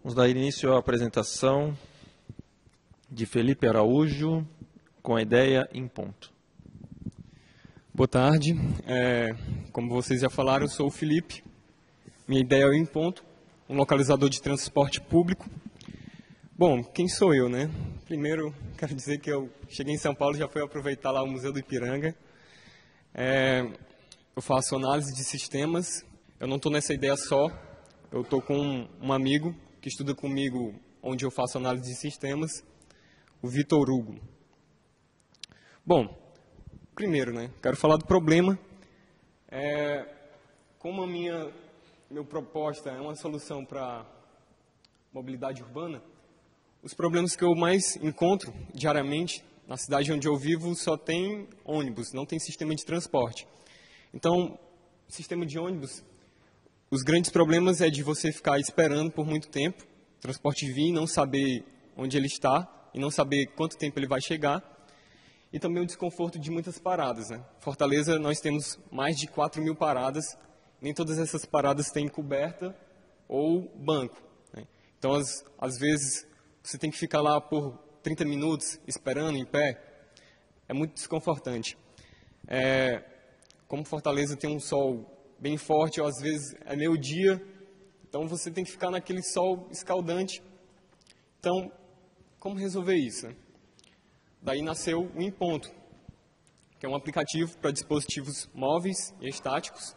Vamos dar início à apresentação de Felipe Araújo, com a ideia em ponto. Boa tarde. Como vocês já falaram, eu sou o Felipe. Minha ideia é o em ponto, um localizador de transporte público. Bom, quem sou eu, né? Primeiro, quero dizer que eu cheguei em São Paulo e já fui aproveitar lá o Museu do Ipiranga. Eu faço análise de sistemas. Eu não estou nessa ideia só. Eu estou com um amigo que estuda comigo onde eu faço análise de sistemas, o Vitor Hugo. Bom, primeiro, né, quero falar do problema. Como a minha proposta é uma solução para mobilidade urbana, os problemas que eu mais encontro diariamente na cidade onde eu vivo só tem ônibus, não tem sistema de transporte. Então, sistema de ônibus, os grandes problemas é de você ficar esperando por muito tempo, o transporte vir, não saber onde ele está e não saber quanto tempo ele vai chegar. E também o desconforto de muitas paradas, né? Fortaleza, nós temos mais de 4.000 paradas, nem todas essas paradas têm coberta ou banco, né? Então, às vezes, você tem que ficar lá por 30 minutos esperando em pé, é muito desconfortante. Como Fortaleza tem um sol bem forte, ou às vezes é meio-dia, então você tem que ficar naquele sol escaldante. Então, como resolver isso? Daí nasceu o Em Ponto, que é um aplicativo para dispositivos móveis e estáticos,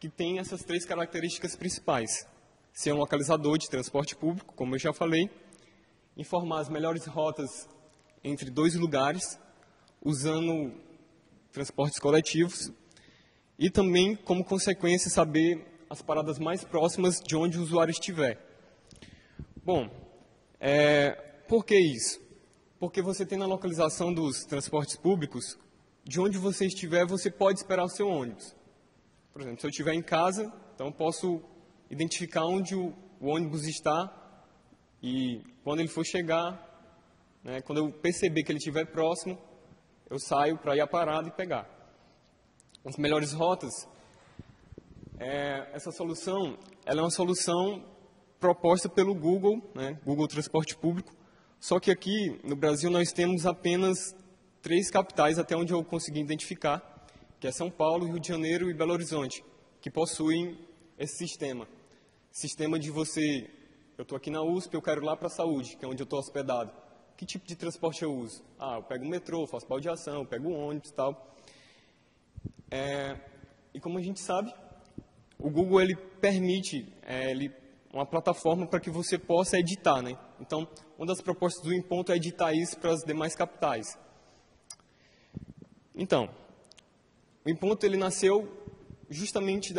que tem essas três características principais. Ser um localizador de transporte público, como eu já falei, informar as melhores rotas entre dois lugares, usando transportes coletivos, e também, como consequência, saber as paradas mais próximas de onde o usuário estiver. Bom, por que isso? Porque você tem na localização dos transportes públicos, de onde você estiver, você pode esperar o seu ônibus. Por exemplo, se eu estiver em casa, então eu posso identificar onde o ônibus está e quando ele for chegar, né, quando eu perceber que ele estiver próximo, eu saio para ir à parada e pegar. As melhores rotas, essa solução, ela é uma solução proposta pelo Google, né, Google Transporte Público, só que aqui no Brasil nós temos apenas 3 capitais, até onde eu consegui identificar, que é São Paulo, Rio de Janeiro e Belo Horizonte, que possuem esse sistema. Sistema de você, eu estou aqui na USP, eu quero ir lá para a saúde, que é onde eu estou hospedado. Que tipo de transporte eu uso? Eu pego o metrô, faço baldeação, eu pego o ônibus e tal. E como a gente sabe, o Google ele permite uma plataforma para que você possa editar, né? Então, uma das propostas do Em Ponto é editar isso para as demais capitais. Então, o Em Ponto ele nasceu justamente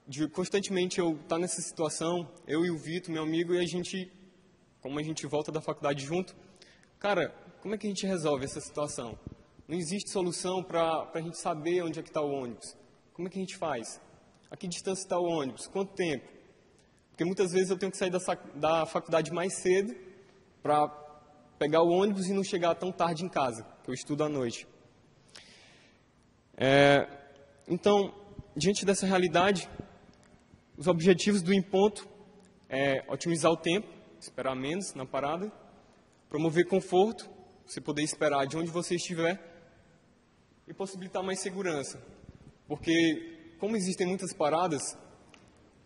de constantemente eu estar nessa situação, eu e o Vitor, meu amigo, e a gente, como a gente volta da faculdade junto, cara, como é que a gente resolve essa situação? Não existe solução para a gente saber onde é que está o ônibus. Como é que a gente faz? A que distância está o ônibus? Quanto tempo? Porque muitas vezes eu tenho que sair da faculdade mais cedo para pegar o ônibus e não chegar tão tarde em casa, que eu estudo à noite. Então, diante dessa realidade, os objetivos do Em Ponto é otimizar o tempo, esperar menos na parada, promover conforto, você poder esperar de onde você estiver, e possibilitar mais segurança. Porque, como existem muitas paradas,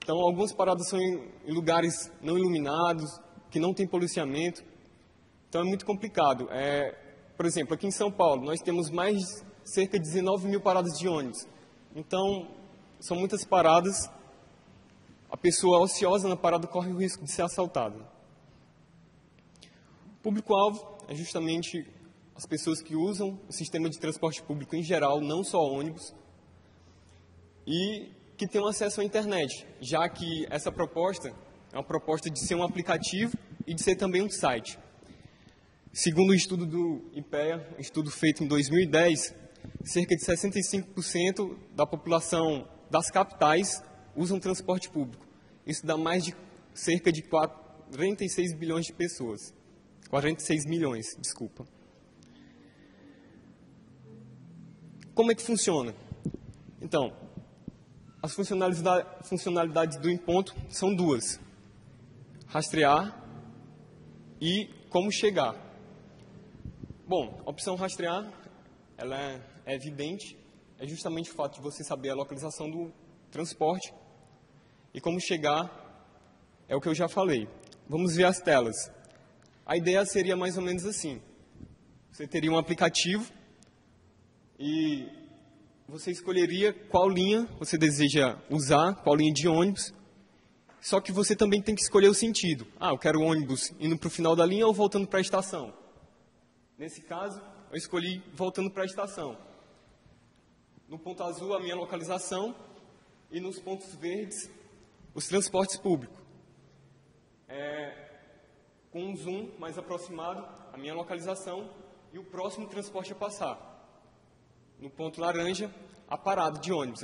então algumas paradas são em lugares não iluminados, que não tem policiamento, então é muito complicado. Por exemplo, aqui em São Paulo, nós temos cerca de 19.000 paradas de ônibus. Então, são muitas paradas, a pessoa ociosa na parada corre o risco de ser assaltada. O público-alvo é justamente as pessoas que usam o sistema de transporte público em geral, não só ônibus, e que tenham acesso à internet, já que essa proposta é uma proposta de ser um aplicativo e de ser também um site. Segundo o estudo do IPEA, um estudo feito em 2010, cerca de 65% da população das capitais usam transporte público. Isso dá mais de cerca de 46 bilhões de pessoas. 46 milhões, desculpa. Como é que funciona? Então, As funcionalidades do em ponto são duas: rastrear e como chegar. Bom, a opção rastrear, ela é evidente, é justamente o fato de você saber a localização do transporte, e como chegar é o que eu já falei. Vamos ver as telas. A ideia seria mais ou menos assim: você teria um aplicativo e você escolheria qual linha você deseja usar, qual linha de ônibus, só que você também tem que escolher o sentido. Eu quero o ônibus indo para o final da linha ou voltando para a estação. Nesse caso, eu escolhi voltando para a estação. No ponto azul, a minha localização, e nos pontos verdes, os transportes públicos. Com um zoom mais aproximado, a minha localização e o próximo transporte a passar. No ponto laranja, a parada de ônibus.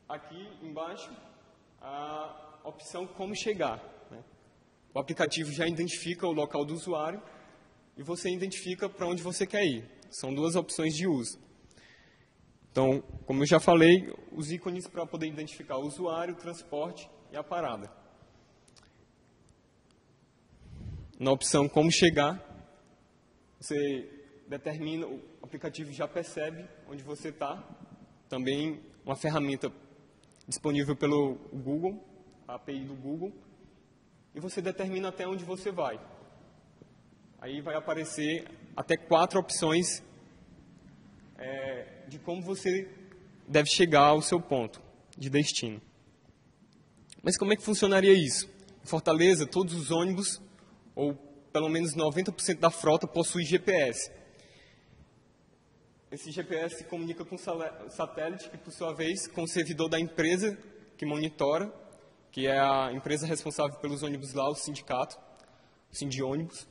Aqui embaixo, a opção como chegar. O aplicativo já identifica o local do usuário e você identifica para onde você quer ir. São duas opções de uso. Então, como eu já falei, os ícones para poder identificar o usuário, o transporte e a parada. Na opção como chegar, você determina, o aplicativo já percebe onde você está. Também uma ferramenta disponível pelo Google, a API do Google, e você determina até onde você vai. Aí vai aparecer até 4 opções de como você deve chegar ao seu ponto de destino. Mas como é que funcionaria isso? Em Fortaleza, todos os ônibus, ou pelo menos 90% da frota, possui GPS. Esse GPS se comunica com o satélite, que por sua vez com o servidor da empresa que monitora, que é a empresa responsável pelos ônibus lá, o sindicato, o Sindiônibus.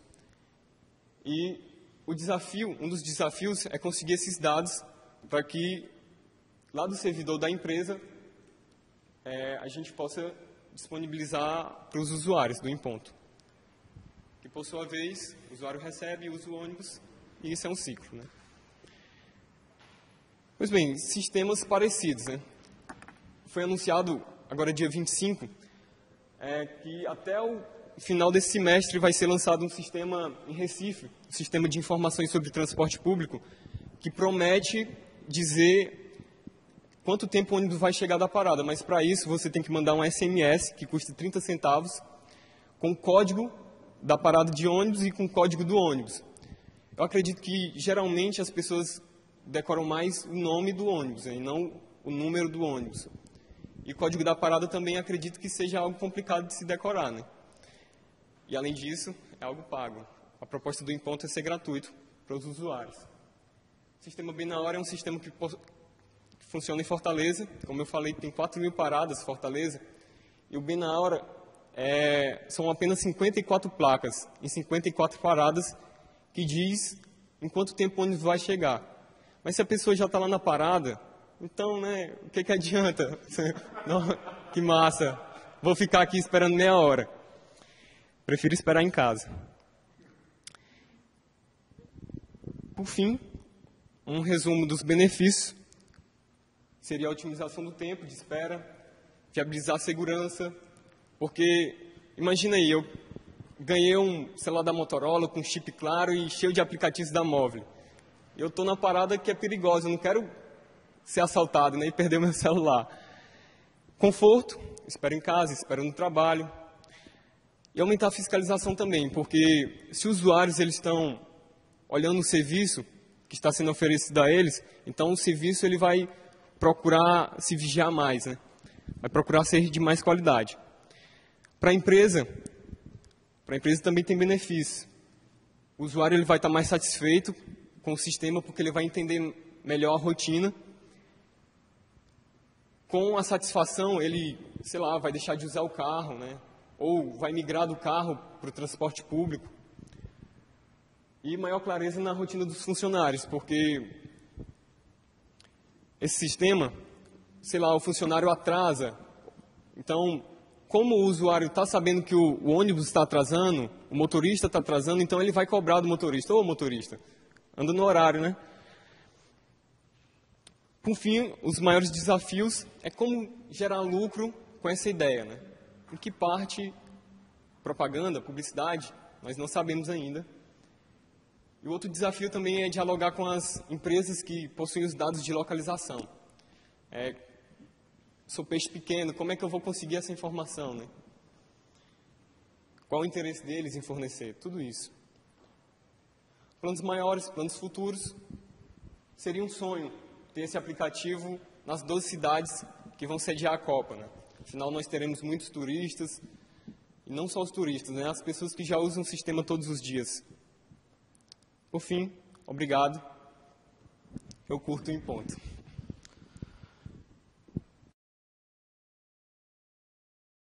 E um dos desafios é conseguir esses dados para que lá do servidor da empresa a gente possa disponibilizar para os usuários do em ponto. Que por sua vez o usuário recebe e usa o ônibus, e isso é um ciclo, Pois bem, sistemas parecidos, Foi anunciado, agora dia 25, que até o final desse semestre vai ser lançado um sistema em Recife, um sistema de informações sobre transporte público, que promete dizer quanto tempo o ônibus vai chegar da parada, mas para isso você tem que mandar um SMS, que custa 30 centavos, com o código da parada de ônibus e com o código do ônibus. Eu acredito que geralmente as pessoas decoram mais o nome do ônibus, e não o número do ônibus. E o código da parada também acredito que seja algo complicado de se decorar, E além disso, é algo pago. A proposta do em ponto é ser gratuito para os usuários. O sistema Bem na Hora é um sistema que funciona em Fortaleza. Como eu falei, tem 4.000 paradas em Fortaleza. E o Bem na Hora são apenas 54 placas em 54 paradas que diz em quanto tempo o ônibus vai chegar. Mas se a pessoa já está lá na parada, então, o que adianta? Não, que massa, vou ficar aqui esperando meia hora. Prefiro esperar em casa. Por fim, um resumo dos benefícios seria a otimização do tempo de espera, viabilizar a segurança, porque, imagina aí, eu ganhei um celular da Motorola com chip claro e cheio de aplicativos da Móvel. Eu estou na parada que é perigosa, eu não quero ser assaltado e perder o meu celular. Conforto, espero em casa, espero no trabalho. E aumentar a fiscalização também, porque se os usuários eles estão olhando o serviço que está sendo oferecido a eles, então o serviço ele vai procurar se vigiar mais, vai procurar ser de mais qualidade. Para a empresa também tem benefícios. O usuário ele vai estar mais satisfeito com o sistema porque ele vai entender melhor a rotina. Com a satisfação, ele, vai deixar de usar o carro, ou vai migrar do carro para o transporte público. E maior clareza na rotina dos funcionários, porque esse sistema, o funcionário atrasa. Então, como o usuário está sabendo que o ônibus está atrasando, o motorista está atrasando, então ele vai cobrar do motorista. Ô, motorista, anda no horário, Por fim, os maiores desafios é como gerar lucro com essa ideia, né? Em que parte, propaganda, publicidade, nós não sabemos ainda. E o outro desafio também é dialogar com as empresas que possuem os dados de localização. Sou peixe pequeno, como é que eu vou conseguir essa informação, né? Qual o interesse deles em fornecer? Tudo isso. Planos maiores, planos futuros, seria um sonho ter esse aplicativo nas 12 cidades que vão sediar a Copa, né? Afinal, nós teremos muitos turistas, e não só os turistas, né? As pessoas que já usam o sistema todos os dias. Por fim, obrigado. Eu curto em ponto.